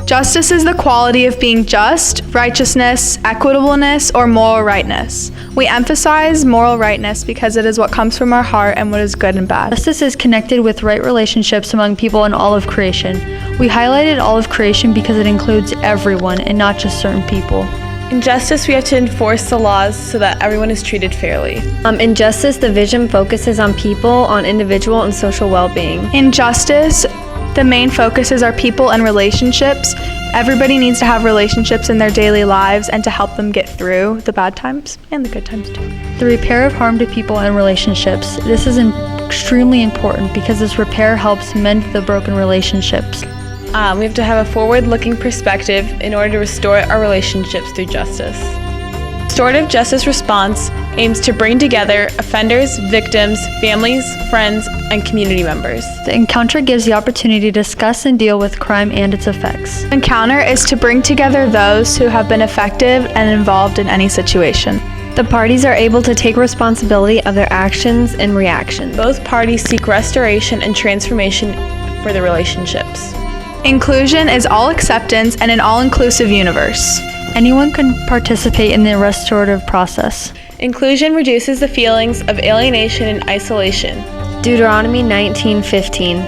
Justice is the quality of being just, righteousness, equitableness, or moral rightness. We emphasize moral rightness because it is what comes from our heart and what is good and bad. Justice is connected with right relationships among people in all of creation. We highlighted all of creation because it includes everyone and not just certain people. In justice, we have to enforce the laws so that everyone is treated fairly. In justice, the vision focuses on people, on individual and social well-being. In justice, the main focus is our people and relationships. Everybody needs to have relationships in their daily lives and to help them get through the bad times and the good times too. The repair of harm to people and relationships. This is extremely important because this repair helps mend the broken relationships. We have to have a forward-looking perspective in order to restore our relationships through justice. Restorative justice response aims to bring together offenders, victims, families, friends, and community members. The encounter gives the opportunity to discuss and deal with crime and its effects. Encounter is to bring together those who have been effective and involved in any situation. The parties are able to take responsibility of their actions and reactions. Both parties seek restoration and transformation for their relationships. Inclusion is all acceptance and an all-inclusive universe. Anyone can participate in the restorative process. Inclusion reduces the feelings of alienation and isolation. Deuteronomy 19:15.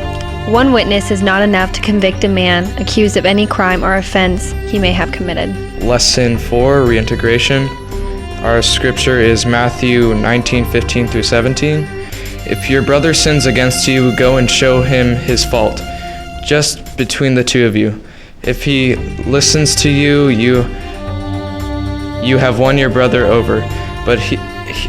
One witness is not enough to convict a man accused of any crime or offense he may have committed. Lesson 4, Reintegration. Our scripture is Matthew 19:15 through 17. If your brother sins against you, go and show him his fault, just between the two of you. If he listens to you, you have won your brother over. But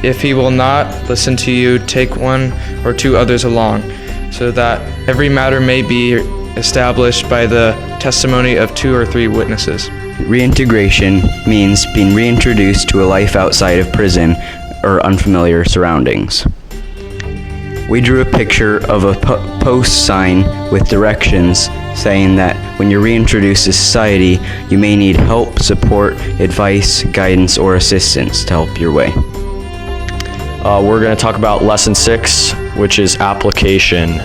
if he will not listen to you, take one or two others along, so that every matter may be established by the testimony of 2 or 3 witnesses. Reintegration means being reintroduced to a life outside of prison or unfamiliar surroundings. We drew a picture of a post sign with directions saying that when you're reintroduced to society, you may need help, support, advice, guidance, or assistance to help your way. We're going to talk about lesson 6, which is application.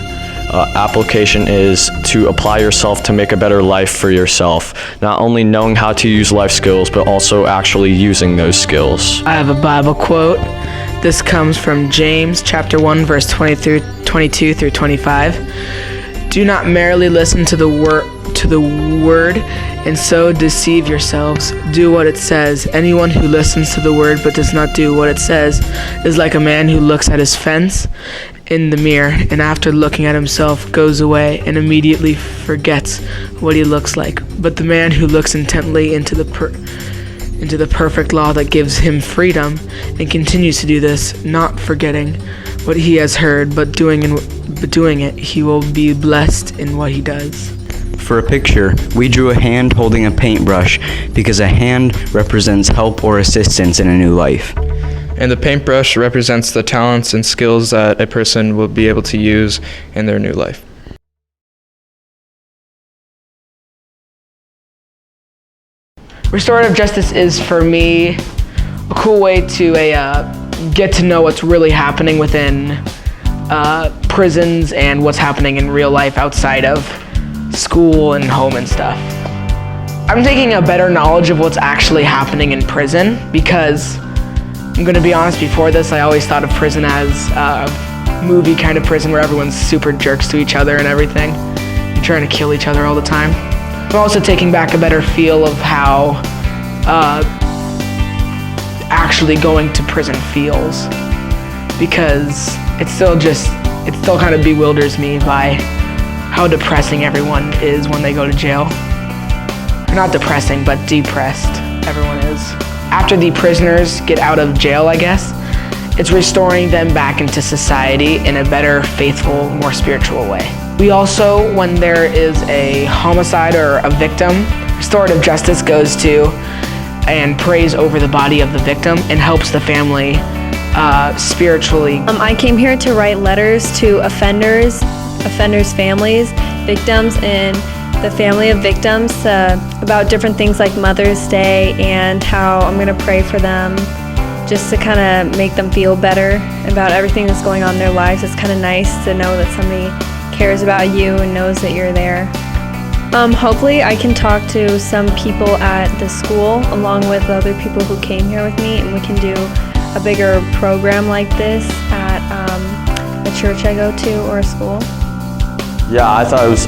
Application is to apply yourself to make a better life for yourself. Not only knowing how to use life skills, but also actually using those skills. I have a Bible quote. This comes from James chapter 1, verse 22 through 25. Do not merely listen to the word and so deceive yourselves. Do what it says. Anyone who listens to the word but does not do what it says is like a man who looks at his face in the mirror and after looking at himself goes away and immediately forgets what he looks like. But the man who looks intently into the perfect law that gives him freedom and continues to do this, not forgetting what he has heard, but doing it, he will be blessed in what he does. For a picture, we drew a hand holding a paintbrush because a hand represents help or assistance in a new life. And the paintbrush represents the talents and skills that a person will be able to use in their new life. Restorative justice is, for me, a cool way to get to know what's really happening within prisons and what's happening in real life outside of school and home and stuff. I'm taking a better knowledge of what's actually happening in prison because, I'm going to be honest, before this I always thought of prison as a movie kind of prison where everyone's super jerks to each other and everything, and trying to kill each other all the time. I'm also taking back a better feel of how actually going to prison feels, because it still kind of bewilders me by how depressing everyone is when they go to jail. Or not depressing, but depressed everyone is. After the prisoners get out of jail, I guess, it's restoring them back into society in a better, faithful, more spiritual way. We also, when there is a homicide or a victim, restorative justice goes to and prays over the body of the victim and helps the family spiritually. I came here to write letters to offenders' families, victims, and the family of victims about different things like Mother's Day and how I'm going to pray for them just to kind of make them feel better about everything that's going on in their lives. It's kind of nice to know that somebody cares about you and knows that you're there. Hopefully I can talk to some people at the school along with other people who came here with me, and we can do a bigger program like this at a church I go to or a school. Yeah, I thought it was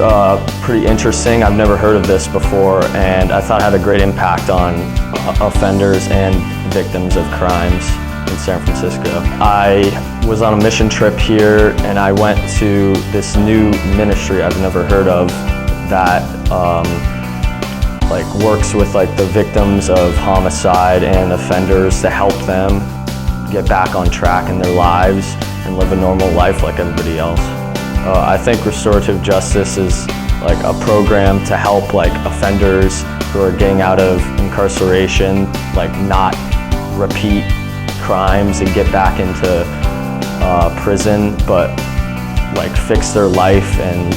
pretty interesting. I've never heard of this before, and I thought it had a great impact on offenders and victims of crimes in San Francisco. I was on a mission trip here, and I went to this new ministry I've never heard of that works with the victims of homicide and offenders to help them get back on track in their lives and live a normal life like everybody else. I think restorative justice is a program to help offenders who are getting out of incarceration, not repeat crimes and get back into prison, but fix their life and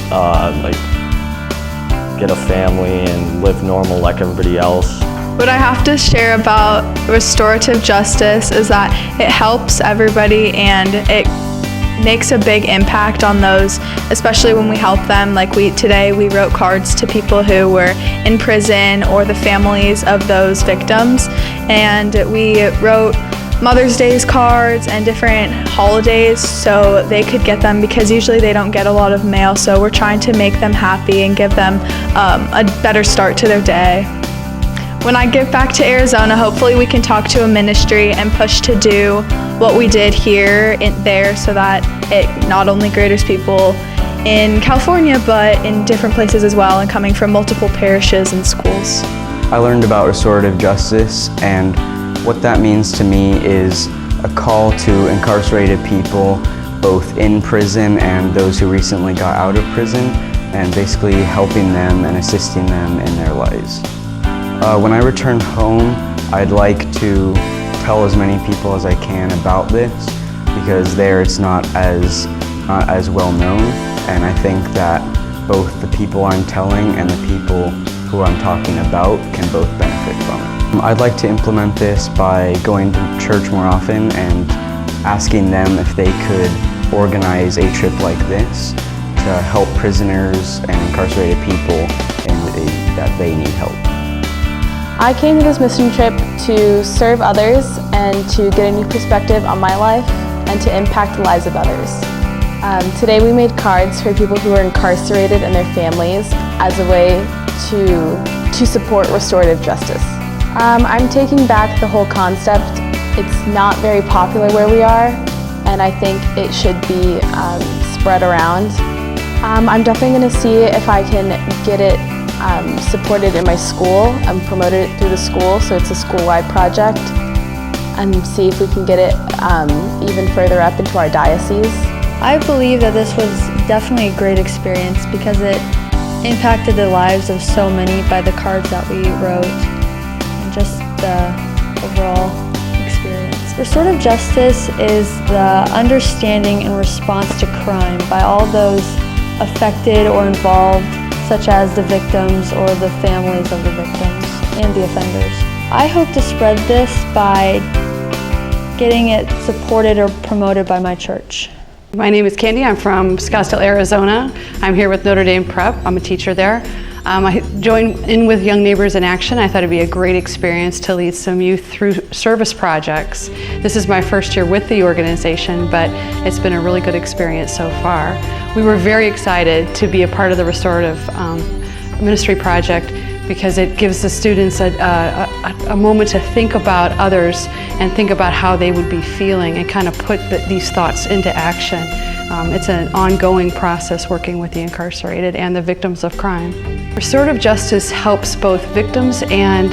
get a family and live normal like everybody else. What I have to share about restorative justice is that it helps everybody and it makes a big impact on those, especially when we help them. Today we wrote cards to people who were in prison or the families of those victims, and we wrote Mother's Day's cards and different holidays so they could get them, because usually they don't get a lot of mail, so we're trying to make them happy and give them a better start to their day. When I get back to Arizona, hopefully we can talk to a ministry and push to do what we did here there, so that it not only greaters people in California but in different places as well, and coming from multiple parishes and schools. I learned about restorative justice, and what that means to me is a call to incarcerated people, both in prison and those who recently got out of prison, and basically helping them and assisting them in their lives. When I return home, I'd like to tell as many people as I can about this, because there it's not as well known, and I think that both the people I'm telling and the people who I'm talking about can both benefit from it. I'd like to implement this by going to church more often and asking them if they could organize a trip like this to help prisoners and incarcerated people that they need help. I came to this mission trip to serve others and to get a new perspective on my life and to impact the lives of others. Today we made cards for people who are incarcerated and their families as a way to support restorative justice. I'm taking back the whole concept. It's not very popular where we are, and I think it should be spread around. I'm definitely going to see if I can get it supported in my school and promoted it through the school, so it's a school-wide project, and see if we can get it even further up into our diocese. I believe that this was definitely a great experience because it impacted the lives of so many by the cards that we wrote and just the overall experience. Restorative justice is the understanding and response to crime by all those affected or involved, such as the victims or the families of the victims and the offenders. I hope to spread this by getting it supported or promoted by my church. My name is Candy. I'm from Scottsdale, Arizona. I'm here with Notre Dame Prep. I'm a teacher there. I joined in with Young Neighbors in Action. I thought it'd be a great experience to lead some youth through service projects. This is my first year with the organization, but it's been a really good experience so far. We were very excited to be a part of the restorative ministry project because it gives the students a moment to think about others and think about how they would be feeling and kind of put these thoughts into action. It's an ongoing process working with the incarcerated and the victims of crime. Restorative justice helps both victims and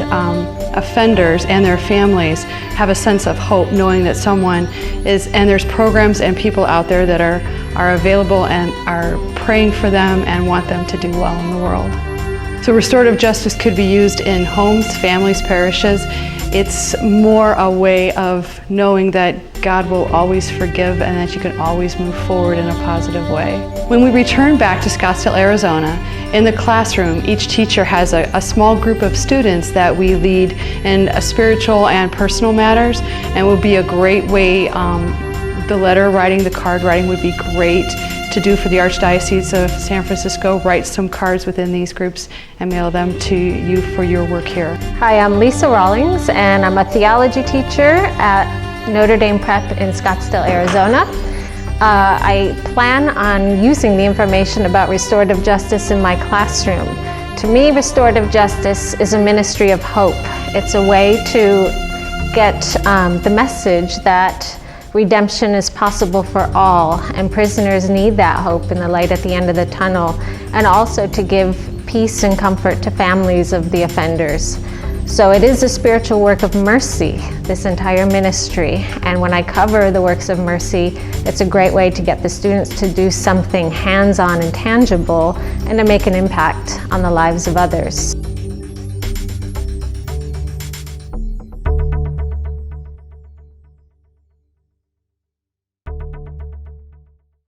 offenders and their families have a sense of hope, knowing that someone is, and there's programs and people out there that are available and are praying for them and want them to do well in the world. So restorative justice could be used in homes, families, parishes. It's more a way of knowing that God will always forgive and that you can always move forward in a positive way. When we return back to Scottsdale, Arizona, in the classroom, each teacher has a small group of students that we lead in spiritual and personal matters, and would be a great way, the letter writing, the card writing would be great to do for the Archdiocese of San Francisco, write some cards within these groups and mail them to you for your work here. Hi, I'm Lisa Rawlings, and I'm a theology teacher at Notre Dame Prep in Scottsdale, Arizona. I plan on using the information about restorative justice in my classroom. To me, restorative justice is a ministry of hope. It's a way to get the message that redemption is possible for all, and prisoners need that hope and the light at the end of the tunnel, and also to give peace and comfort to families of the offenders. So it is a spiritual work of mercy, this entire ministry, and when I cover the works of mercy, it's a great way to get the students to do something hands-on and tangible and to make an impact on the lives of others.